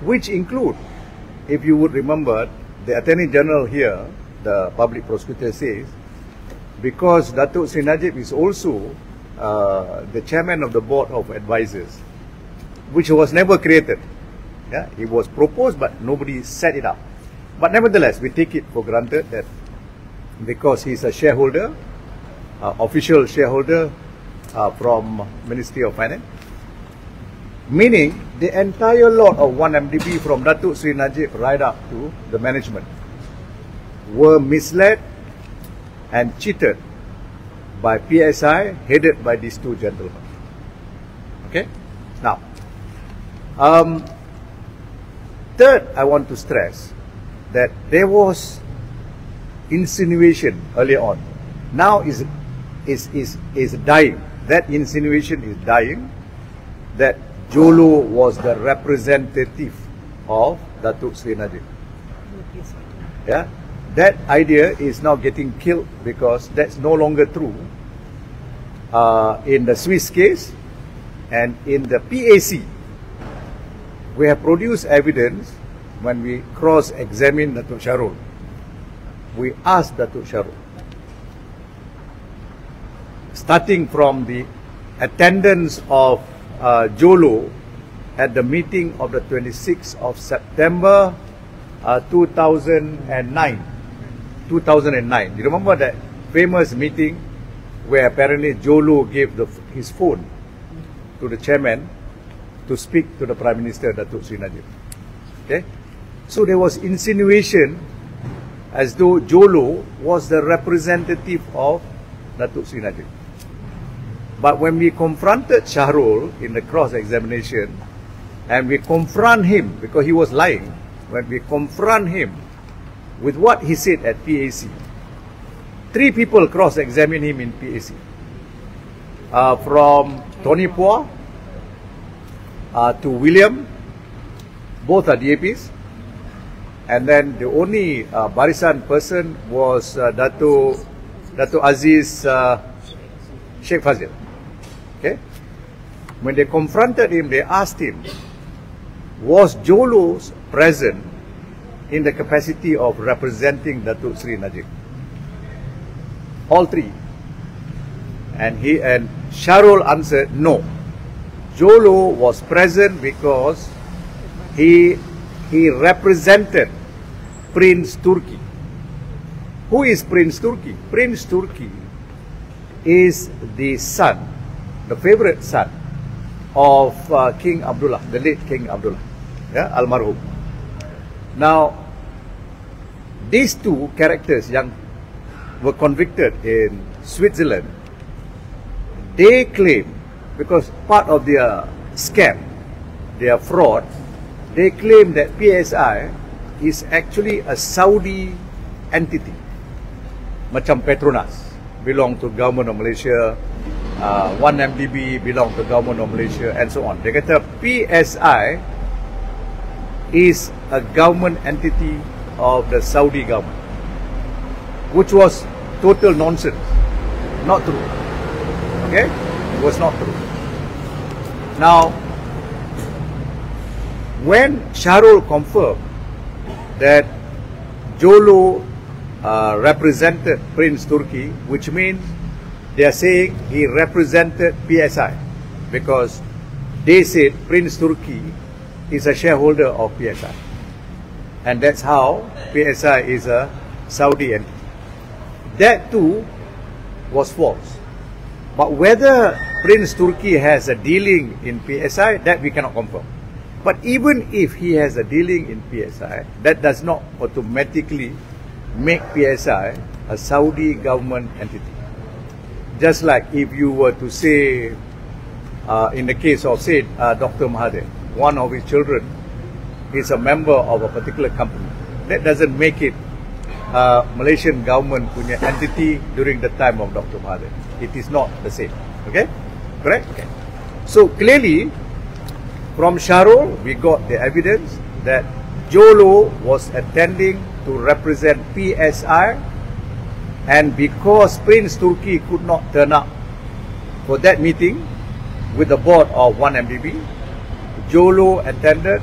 which include, if you would remember, the Attorney General here, the public prosecutor says, because Datuk Sri Najib is also the chairman of the board of advisors, which was never created. Yeah, it was proposed, but nobody set it up. But nevertheless, we take it for granted that because he's a shareholder, official shareholder from Ministry of Finance, meaning the entire lot of 1MDB from Datuk Sri Najib right up to the management were misled and cheated by PSI headed by these two gentlemen. Okay? Now, third, I want to stress that there was insinuation earlier on. Now is dying. That insinuation is dying that Jolo was the representative of Datuk Sri Najib. Yeah, that idea is now getting killed because that's no longer true. In the Swiss case and in the PAC, we have produced evidence when we cross-examined Datuk Sharul. We asked Datuk Sharul, starting from the attendance of Jolo at the meeting of the 26th of September 2009. You remember that famous meeting where apparently Jolo gave his phone to the chairman to speak to the Prime Minister, Datuk Sri Najib. Okay? So there was insinuation as though Jolo was the representative of Datuk Sri Najib. But when we confronted Shahrul in the cross-examination, and we confront him, because he was lying, when we confront him with what he said at PAC, 3 people cross-examined him in PAC. From Tony Pua to William, both are DAPs, and then the only Barisan person was Dato Aziz Sheikh Fazil. Okay? When they confronted him, they asked him, was Jolo present in the capacity of representing Datuk Sri Najib? All 3. And Sharul answered, no. Jolo was present because he represented Prince Turki. Who is Prince Turki? Prince Turki is the son, the favorite son of King Abdullah, the late King Abdullah, yeah, almarhum. Now, these 2 characters yang were convicted in Switzerland, they claim, because part of their scam, their fraud, they claim that PSI is actually a Saudi entity, macam Petronas, belong to government of Malaysia, 1MDB belong to government of Malaysia, and so on. They kata PSI is a government entity of the Saudi government, which was total nonsense, not true. Okay, it was not true. Now, when Sharul confirmed that Jolo represented Prince Turki, which means they are saying he represented PSI, because they said Prince Turki is a shareholder of PSI, and that's how PSI is a Saudi entity. That too was false. But whether Prince Turki has a dealing in PSI, that we cannot confirm. But even if he has a dealing in PSI, that does not automatically make PSI a Saudi government entity. Just like if you were to say, in the case of, say, Dr. Mahathir, one of his children is a member of a particular company. That doesn't make it Malaysian government punya entity during the time of Dr. Mahathir. It is not the same. Okay? Correct? Okay. So clearly, from Sharul, we got the evidence that Jolo was attending to represent PSI, and because Prince Turki could not turn up for that meeting with the board of 1MDB, Jolo attended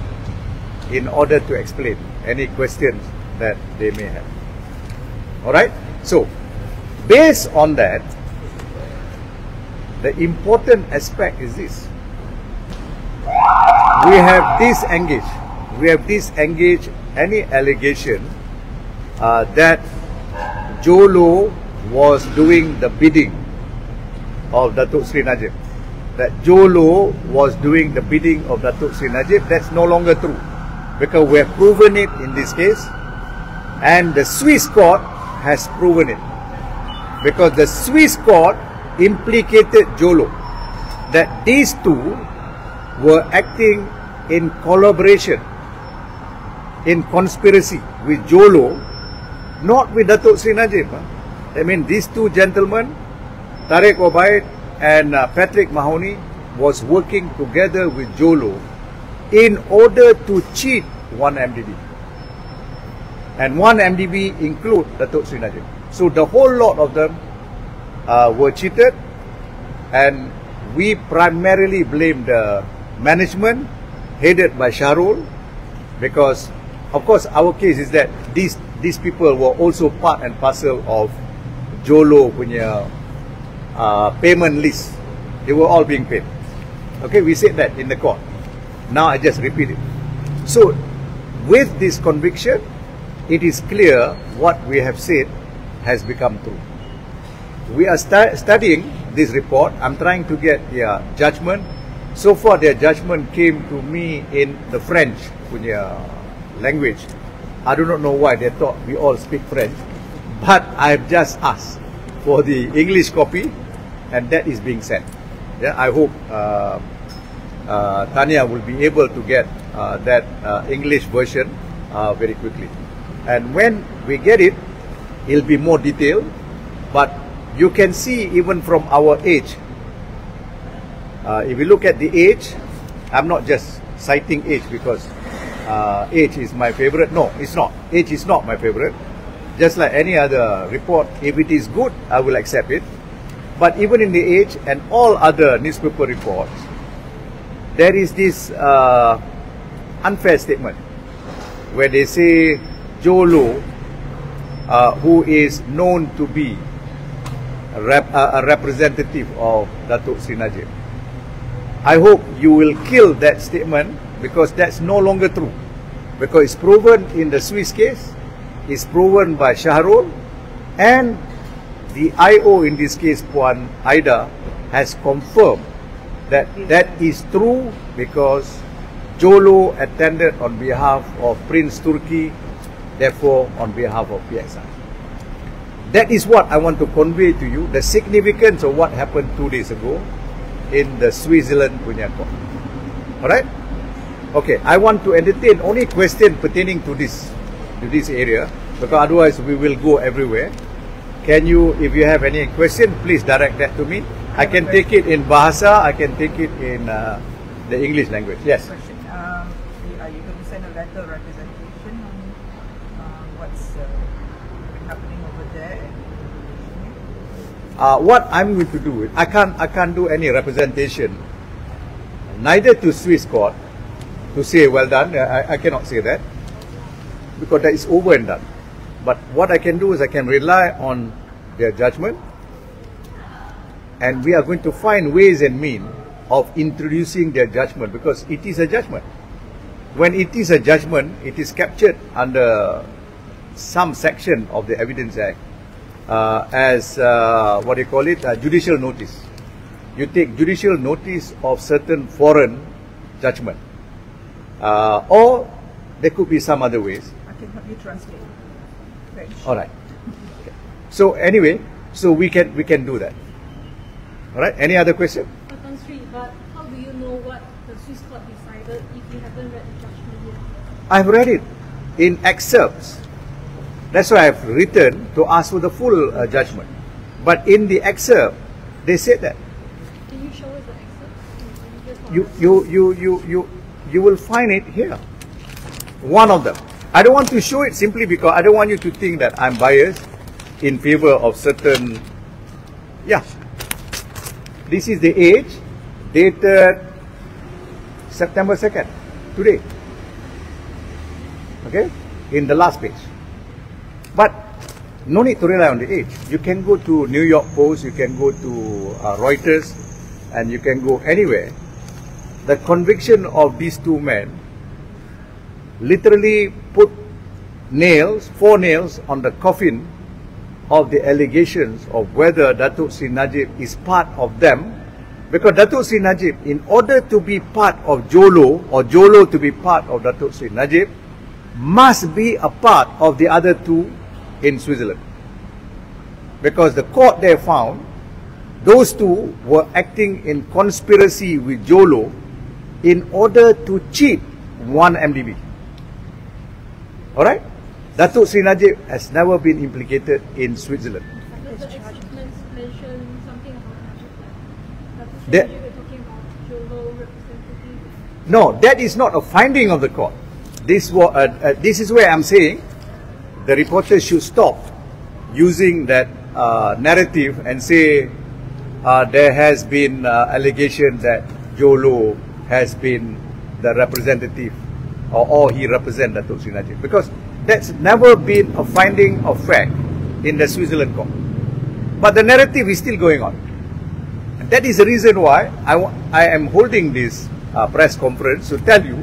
in order to explain any questions that they may have. Alright? So, based on that, the important aspect is this. We have disengaged any allegation that Jolo was doing the bidding of Datuk Sri Najib. That Jolo was doing the bidding of Datuk Sri Najib. That's no longer true, because we have proven it in this case, and the Swiss court has proven it, because the Swiss court implicated Jolo, that these two were acting in collaboration, in conspiracy with Jolo, not with Datuk Sri Najib. I mean, these two gentlemen, Tariq Obaid and Patrick Mahoney, was working together with Jolo in order to cheat 1MDB. And 1MDB include Datuk Sri Najib. So the whole lot of them were cheated, and we primarily blame the management headed by Shahrul, because of course our case is that these people were also part and parcel of Jolo punya payment list. They were all being paid. Okay, we said that in the court. Now I just repeat it. So with this conviction, it is clear what we have said has become true. We are studying this report. I'm trying to get their judgment. So far their judgment came to me in the French punya language. I do not know why they thought we all speak French, but I have just asked for the English copy, and that is being sent. Yeah, I hope Tanya will be able to get that English version very quickly. And when we get it, it'll be more detailed, but you can see even from our age. If you look at the age, I'm not just citing age because age is my favorite. No, it's not. Age is not my favorite. Just like any other report, if it is good, I will accept it. But even in the age and all other newspaper reports, there is this unfair statement where they say Jolo, who is known to be a representative of Datuk Sri Najib. I hope you will kill that statement, because that's no longer true. Because it's proven in the Swiss case, it's proven by Shahrul, and the IO in this case, Puan Aida, has confirmed that that is true, because Jolo attended on behalf of Prince Turki, therefore on behalf of PXI. That is what I want to convey to you, the significance of what happened 2 days ago in the Switzerland punya court. Alright? Okay, I want to entertain only question pertaining to this area, because otherwise we will go everywhere. Can you, if you have any question, please direct that to me. I can take it in Bahasa, I can take it in the English language. Yes? Question. Are you going to send a letter of representation on what's happening over there? What I'm going to do, I can't do any representation, neither to Swiss court to say well done. I cannot say that, because that is over and done. But what I can do is I can rely on their judgment, and we are going to find ways and means of introducing their judgment, because it is a judgment. When it is a judgment, it is captured under some section of the Evidence Act as what do you call it, judicial notice. You take judicial notice of certain foreign judgment, or there could be some other ways. I can help you translate French. All right. Okay. So anyway, so we can do that. All right. Any other question? But how do you know what the Swiss court decided if you haven't read the judgment yet? I've read it in excerpts. That's why I've written to ask for the full judgment. But in the excerpt, they said that. Can you show us the excerpt? You will find it here. One of them. I don't want to show it simply because I don't want you to think that I'm biased in favor of certain. Yeah. This is the age, dated September 2nd, today. Okay, in the last page. But no need to rely on the age. You can go to New York Post, you can go to Reuters, and you can go anywhere. The conviction of these two men literally put nails, 4 nails on the coffin of the allegations of whether Datuk Sri Najib is part of them. Because Datuk Sri Najib, in order to be part of Jolo, or Jolo to be part of Datuk Sri Najib, must be a part of the other two in Switzerland. Because the court there found those two were acting in conspiracy with Jolo in order to cheat 1 MDB. Alright? Datuk Sri Najib has never been implicated in Switzerland. Does the ex-witness mention something about Najib? Datuk Sri That- Najib, we're talking about Jolo representative. No, that is not a finding of the court. This is where I'm saying the reporters should stop using that narrative and say there has been allegation that Jolo has been the representative or he represents Datuk Sri Najib, because that's never been a finding of fact in the Switzerland court. But the narrative is still going on. And that is the reason why I am holding this press conference to tell you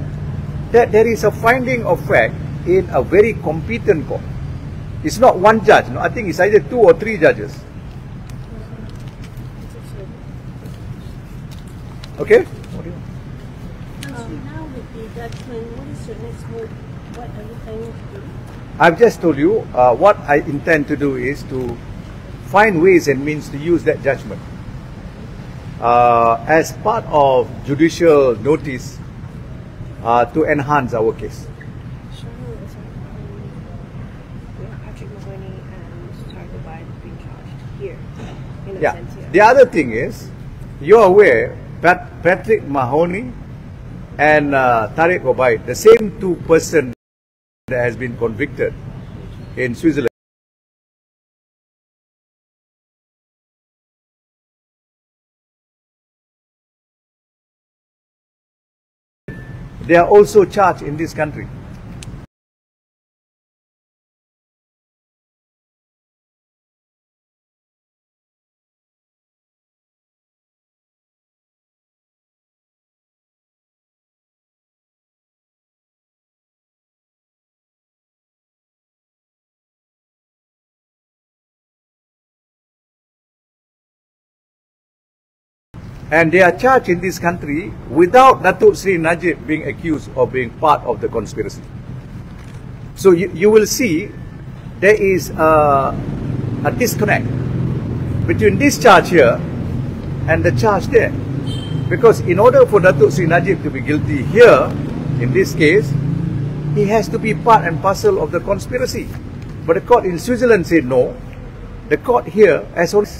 that there is a finding of fact in a very competent court. It's not one judge. No, I think it's either 2 or 3 judges. Okay? Now with the judgment, what is your next move? What are you planning to do? I've just told you what I intend to do is to find ways and means to use that judgment as part of judicial notice to enhance our case. Patrick Mahoney and Targo Bide being charged here, in a Yeah. sense here. The other thing is, you're aware, Patrick Mahoney and Tariq Obaid, the same 2 persons that has been convicted in Switzerland. They are also charged in this country. And they are charged in this country without Datuk Sri Najib being accused of being part of the conspiracy. So you will see there is a disconnect between this charge here and the charge there. Because in order for Datuk Sri Najib to be guilty here, in this case, he has to be part and parcel of the conspiracy. But the court in Switzerland said no. The court here has only,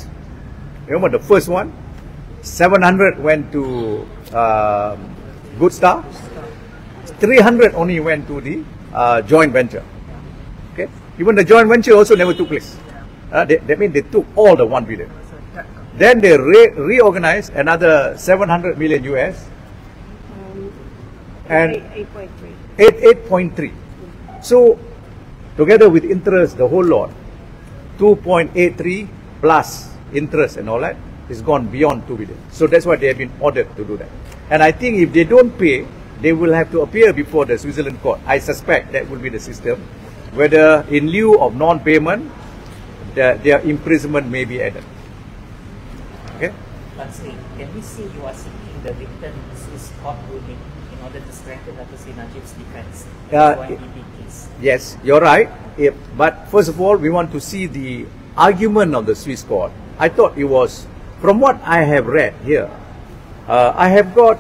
remember the first one, 700 went to Good Star, 300 only went to the joint venture. Okay, even the joint venture also never took place. That means they took all the 1 billion. Then they reorganized another 700 million US and 8.3. So together with interest, the whole lot, 2.83 plus interest and all that, is gone beyond 2 billion. So that's why they have been ordered to do that. And I think if they don't pay, they will have to appear before the Switzerland court. I suspect that will be the system, whether in lieu of non-payment, their imprisonment may be added. Okay? Lastly, can we see you are seeking the written Swiss court ruling in order to strengthen Datuk Sri Najib's defense in the YPP case? Yes, you're right. But first of all, we want to see the argument of the Swiss court. I thought it was, from what I have read here, I have got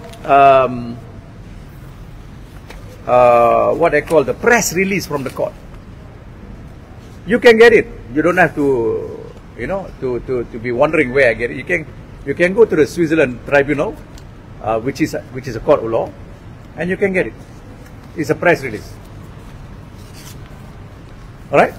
what I call the press release from the court. You can get it. You don't have to, to be wondering where I get it. You can go to the Switzerland Tribunal, which is a court of law, and you can get it. It's a press release. All right.